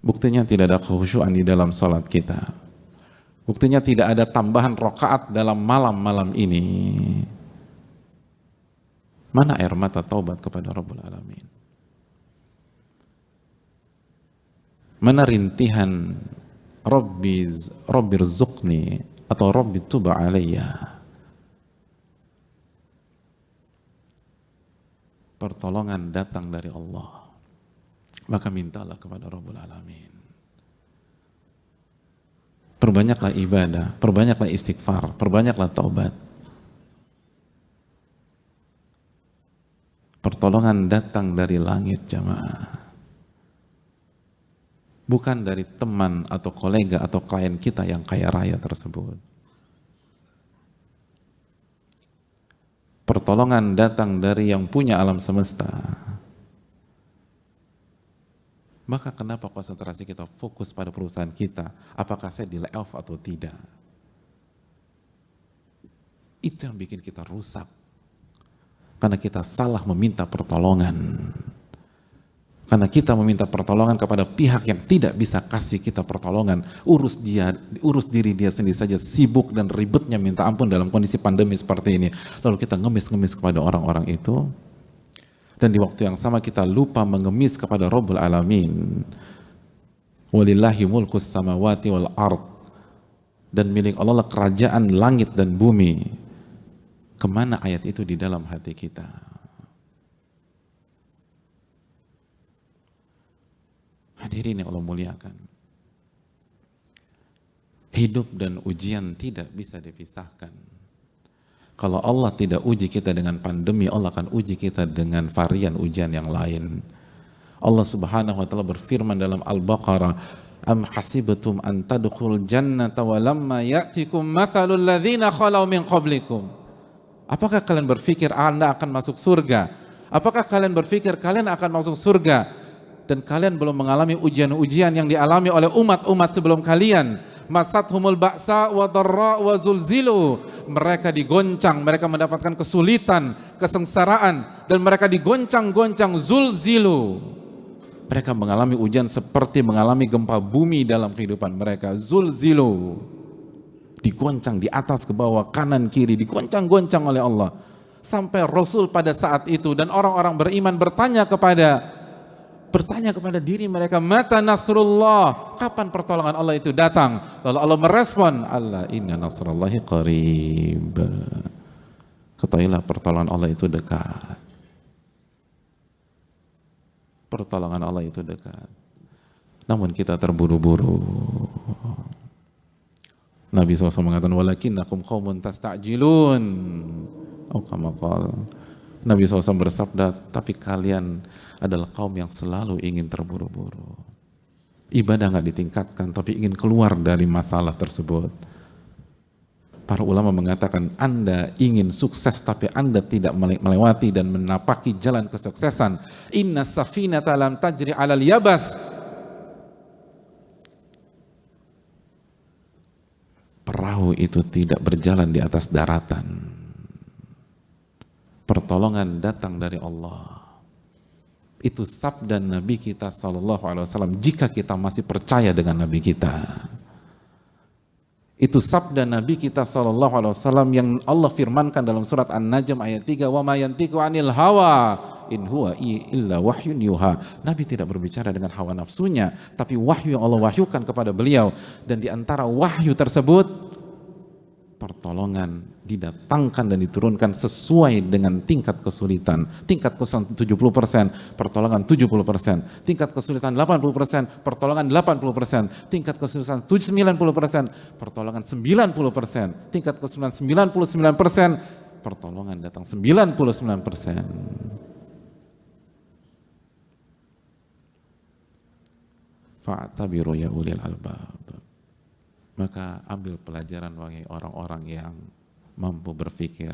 Buktinya tidak ada khusyuan di dalam sholat kita. Buktinya tidak ada tambahan rakaat dalam malam-malam ini. Mana air mata taubat kepada Rabbul Alamin? Mana rintihan Rabbi rzuqni atau Rabbi tuba alayya? Pertolongan datang dari Allah, maka mintalah kepada Rabbul Alamin. Perbanyaklah ibadah, perbanyaklah istighfar, perbanyaklah taubat. Pertolongan datang dari langit, jamaah. Bukan dari teman atau kolega atau klien kita yang kaya raya tersebut. Pertolongan datang dari yang punya alam semesta. Maka kenapa konsentrasi kita fokus pada perusahaan kita? Apakah saya di layoff atau tidak? Itu yang bikin kita rusak. Karena kita salah meminta pertolongan. Karena kita meminta pertolongan kepada pihak yang tidak bisa kasih kita pertolongan. Urus diri dia sendiri saja, sibuk dan ribetnya minta ampun dalam kondisi pandemi seperti ini. Lalu kita ngemis-ngemis kepada orang-orang itu. Dan di waktu yang sama kita lupa mengemis kepada Rabbul Alamin. Walillahi mulkus samawati wal ard. Dan milik Allah lah kerajaan langit dan bumi. Kemana ayat itu di dalam hati kita? Hadirin yang Allah muliakan. Hidup dan ujian tidak bisa dipisahkan. Kalau Allah tidak uji kita dengan pandemi, Allah akan uji kita dengan varian ujian yang lain. Allah Subhanahu wa taala berfirman dalam Al-Baqarah, "Am hasibtum an tadkhulul jannata wa lamma ya'tikum mathalul ladzina khalau min qablikum." Apakah kalian berpikir Anda akan masuk surga? Apakah kalian berpikir kalian akan masuk surga dan kalian belum mengalami ujian-ujian yang dialami oleh umat-umat sebelum kalian? Masathumul ba'sa wa dharra wa zulzilu. Mereka digoncang, mereka mendapatkan kesulitan, kesengsaraan, dan mereka digoncang-goncang, zulzilu. Mereka mengalami ujian seperti mengalami gempa bumi dalam kehidupan mereka, zulzilu. Digoncang di atas ke bawah, kanan kiri, digoncang-goncang oleh Allah. Sampai Rasul pada saat itu dan orang-orang beriman bertanya kepada diri mereka, mata nasrullah, kapan pertolongan Allah itu datang? Lalu Allah merespon, Allah inna nasrullahi qarib. Ketahuilah pertolongan Allah itu dekat. Pertolongan Allah itu dekat. Namun kita terburu-buru. Nabi SAW mengatakan, walakinnakum qaumun tasta'jilun. Nabi SAW bersabda, tapi kalian adalah kaum yang selalu ingin terburu-buru. Ibadah nggak ditingkatkan, tapi ingin keluar dari masalah tersebut. Para ulama mengatakan, Anda ingin sukses, tapi Anda tidak melewati dan menapaki jalan kesuksesan. Inna safinata lam tajri alal yabas. Perahu itu tidak berjalan di atas daratan. Pertolongan datang dari Allah. Itu sabda Nabi kita SAW jika kita masih percaya dengan Nabi kita. Itu sabda Nabi kita SAW yang Allah firmankan dalam surat An-Najm ayat 3, wa ma yantiqu 'anil hawa in huwa illa wahyun yuha. Nabi tidak berbicara dengan hawa nafsunya, tapi wahyu yang Allah wahyukan kepada beliau. Dan di antara wahyu tersebut, pertolongan didatangkan dan diturunkan sesuai dengan tingkat kesulitan. Tingkat kesulitan 70%, pertolongan 70%. Tingkat kesulitan 80%, pertolongan 80%. Tingkat kesulitan 90%, pertolongan 90%. Tingkat kesulitan 99%, pertolongan datang 99%. Fa'tabiru ya ulil albab. Maka ambil pelajaran bagi orang-orang yang mampu berpikir